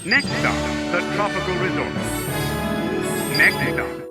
Next stop, the Tropical Resort. Next stop.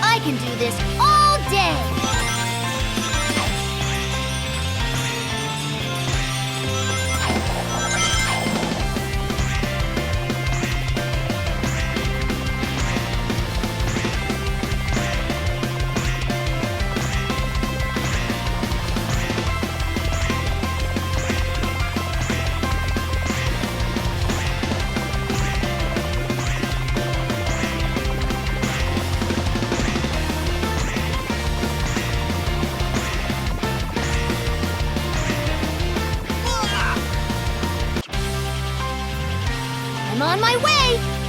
I can do this all day! I'm on my way!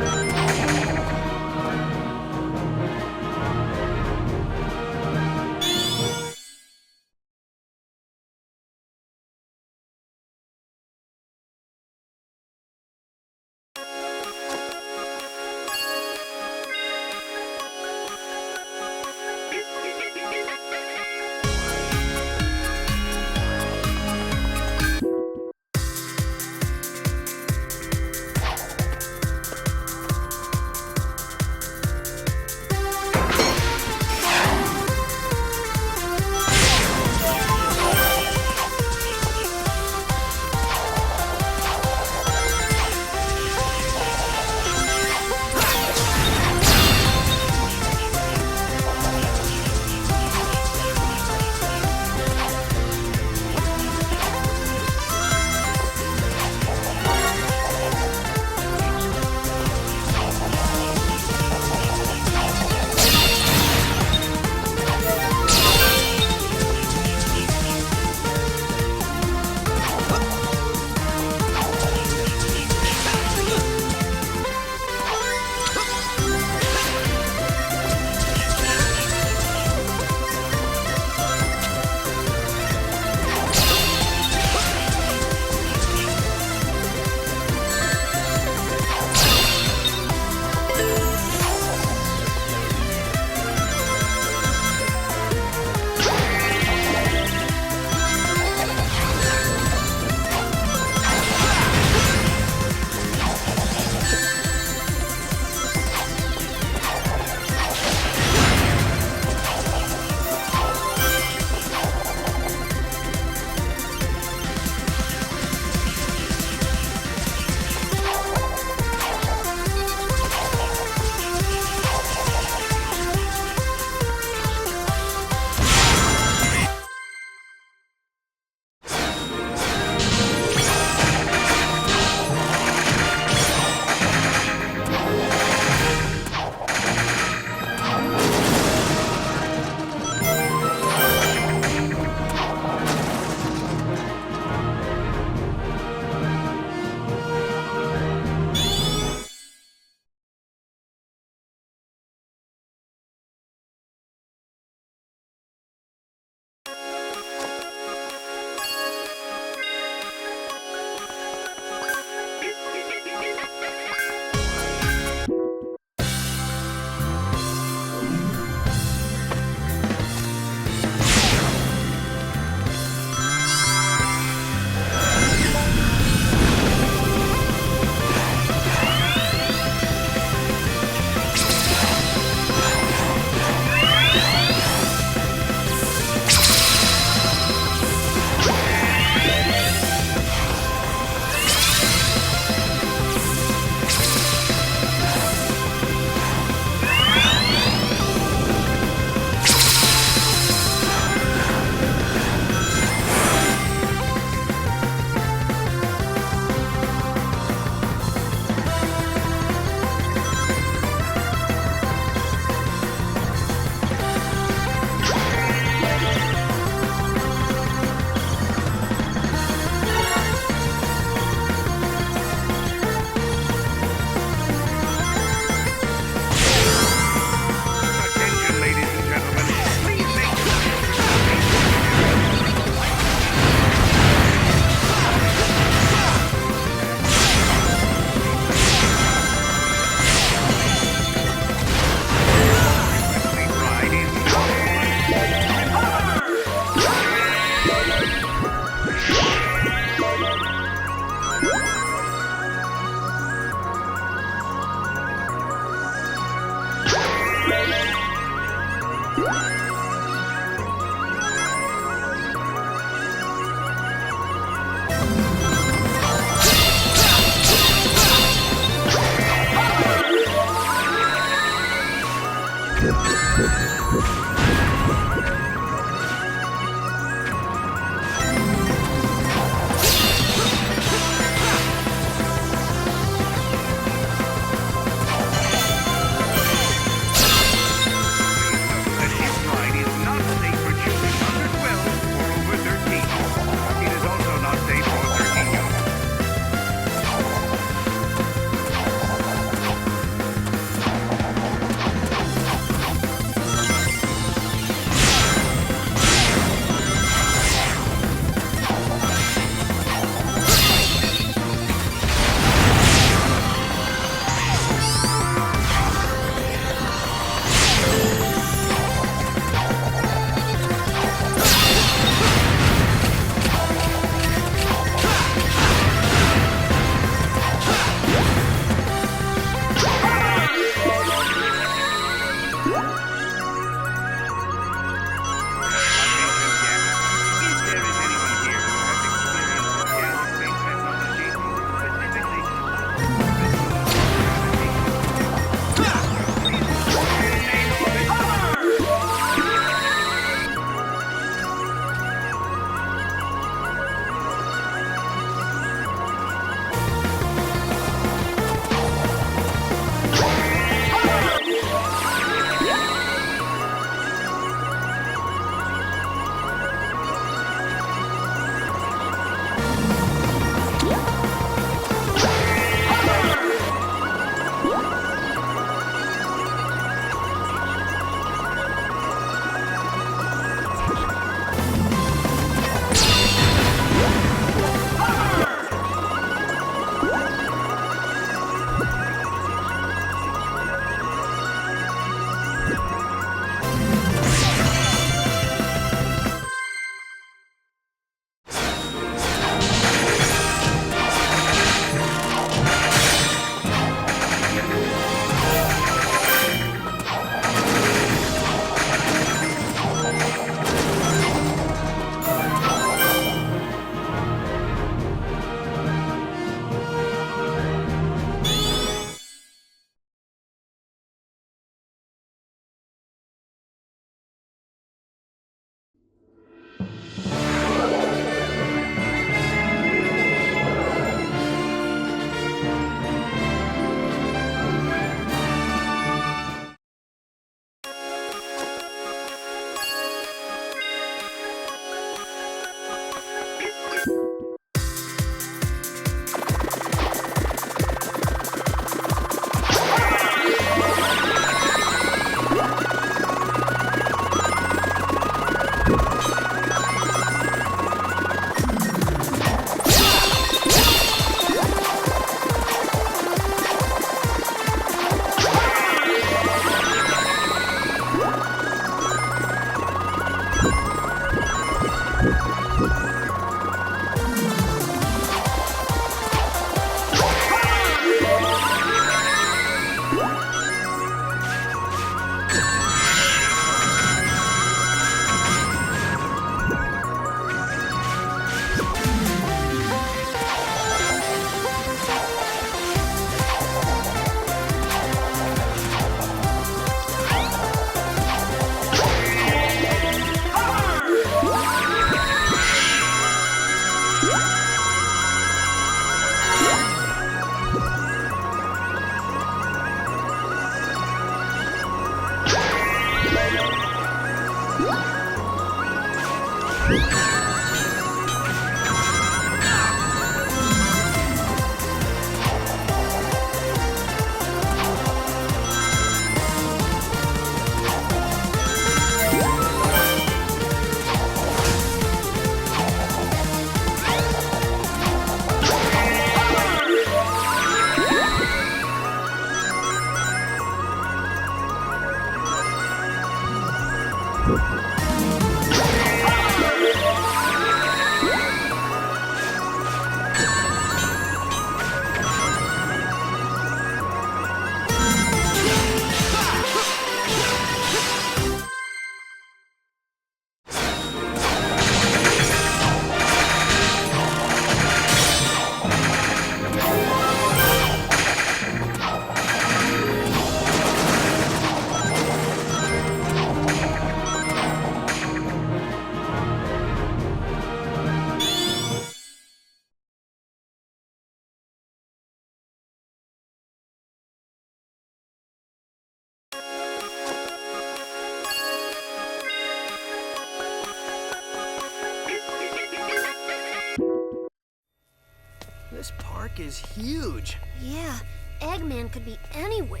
This park is huge. Yeah, Eggman could be anywhere.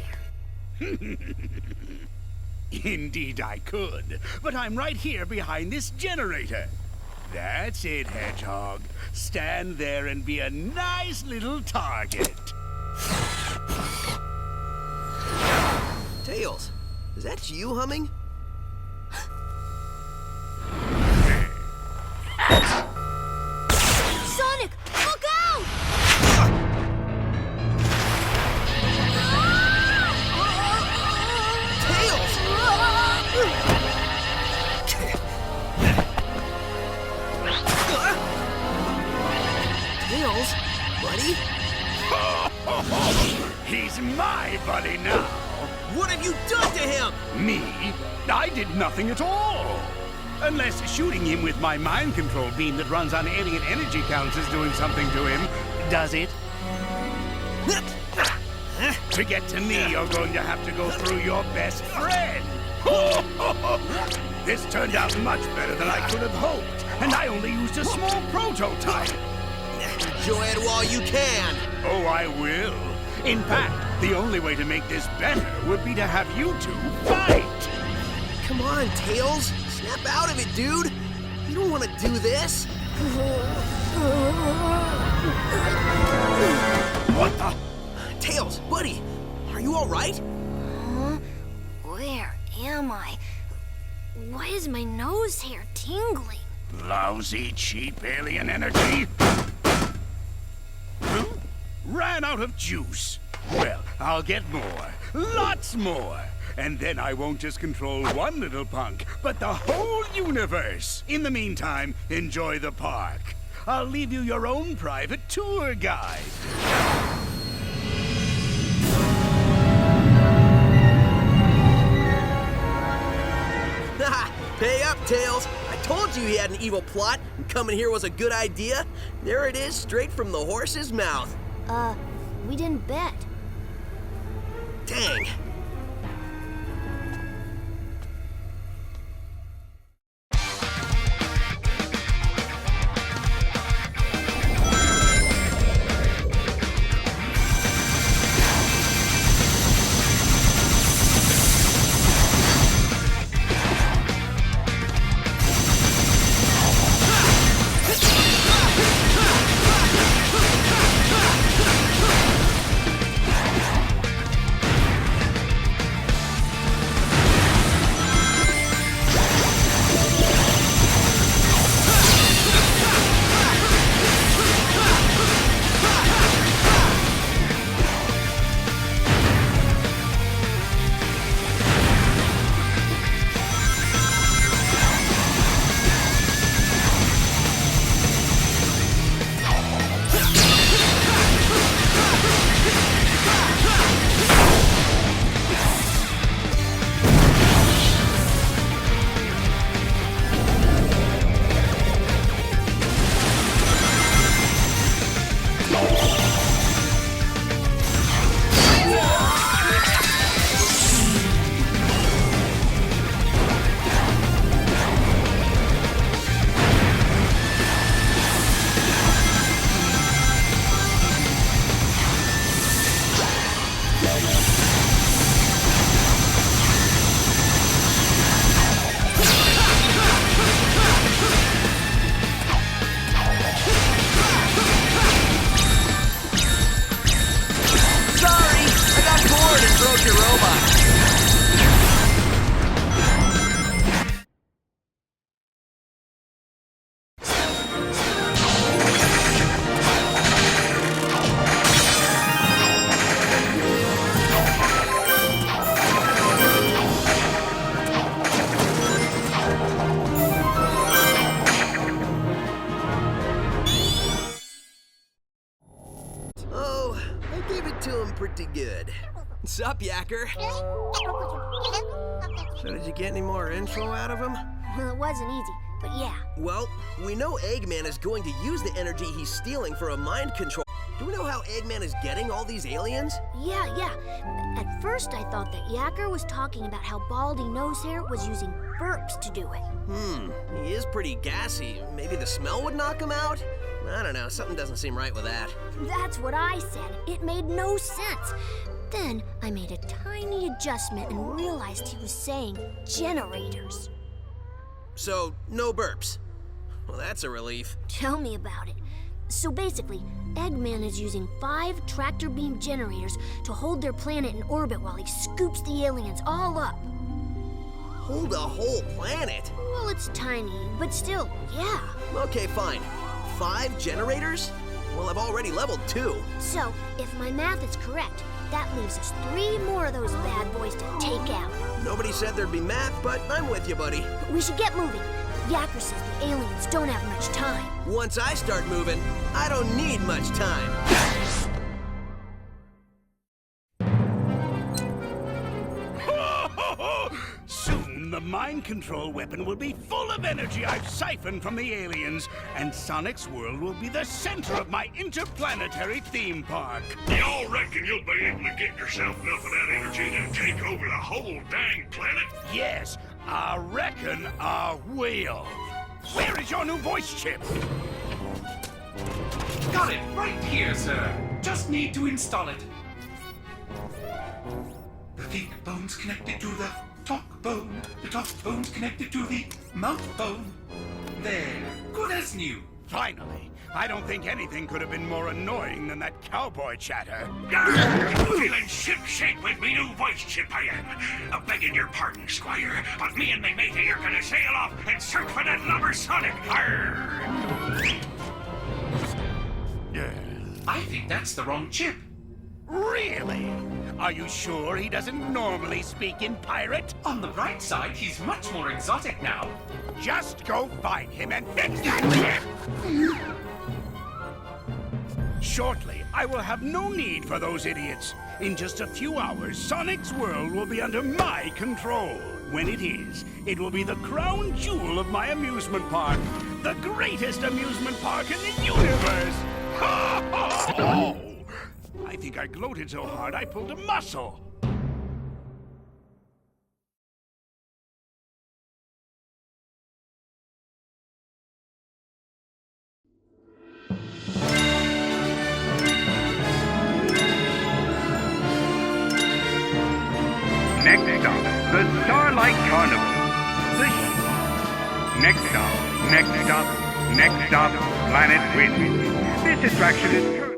Indeed I could, but I'm right here behind this generator. That's it, Hedgehog. Stand there and be a nice little target. Tails, is that you humming? Sonic, look out! Tails! Tails, buddy? He's my buddy now. What have you done to him? Me? I did nothing at all. Unless shooting him with my mind control beam that runs on alien energy counts is doing something to him. Does it? To get to me, you're going to have to go through your best friend. This turned out much better than I could have hoped, and I only used a small prototype. Enjoy it while you can. Oh, I will. In fact, the only way to make this better would be to have you two fight. Come on, Tails. Snap out of it, dude. You don't want to do this. What the? Tails, buddy, are you all right? Huh? Where am I? Why is my nose hair tingling? Lousy, cheap alien energy. Huh? Ran out of juice. Well, I'll get more. Lots more. And then I won't just control one little punk, but the whole universe. In the meantime, enjoy the park. I'll leave you your own private tour guide. Pay up, Tails. I told you he had an evil plot, and coming here was a good idea. There it is, straight from the horse's mouth. We didn't bet. Dang. pretty good. Sup, Yacker? So did you get any more info out of him? Well, it wasn't easy, but yeah. Well, we know Eggman is going to use the energy he's stealing for a mind control. Do we know how Eggman is getting all these aliens? Yeah. At first, I thought that Yacker was talking about how Baldy Nosehair was using burps to do it. He is pretty gassy. Maybe the smell would knock him out? I don't know, something doesn't seem right with that. That's what I said. It made no sense. Then I made a tiny adjustment and realized he was saying generators. So, no burps. Well, that's a relief. Tell me about it. So basically, Eggman is using 5 tractor beam generators to hold their planet in orbit while he scoops the aliens all up. Hold a whole planet? Well, it's tiny, but still, yeah. Okay, fine. 5 generators? Well, I've already leveled 2. So, if my math is correct, that leaves us 3 more of those bad boys to take out. Nobody said there'd be math, but I'm with you, buddy. We should get moving. Yacker says the aliens don't have much time. Once I start moving, I don't need much time. Soon the mind control weapon will be full of energy I've siphoned from the aliens, and Sonic's world will be the center of my interplanetary theme park. Y'all reckon you'll be able to get yourself enough of that energy to take over the whole dang planet? Yes, I reckon I will. Where is your new voice chip? Got it right here, sir. Just need to install it. The think bone's connected to the talk bone. The talk bone's connected to the mouth bone. There, good as new. Finally. I don't think anything could have been more annoying than that cowboy chatter. Feeling ship-shape with me new voice chip I am. Begging your pardon, Squire, but me and my matey are gonna sail off and search for that lubber Sonic. Arr! I think that's the wrong chip. Really? Are you sure he doesn't normally speak in pirate? On the bright side, he's much more exotic now. Just go find him and fix that chip! Shortly, I will have no need for those idiots. In just a few hours, Sonic's world will be under my control. When it is, it will be the crown jewel of my amusement park. The greatest amusement park in the universe! Ha ha ha! I think I gloated so hard I pulled a muscle. Next stop, the Starlight Carnival. Next stop, Planet Wind. This attraction is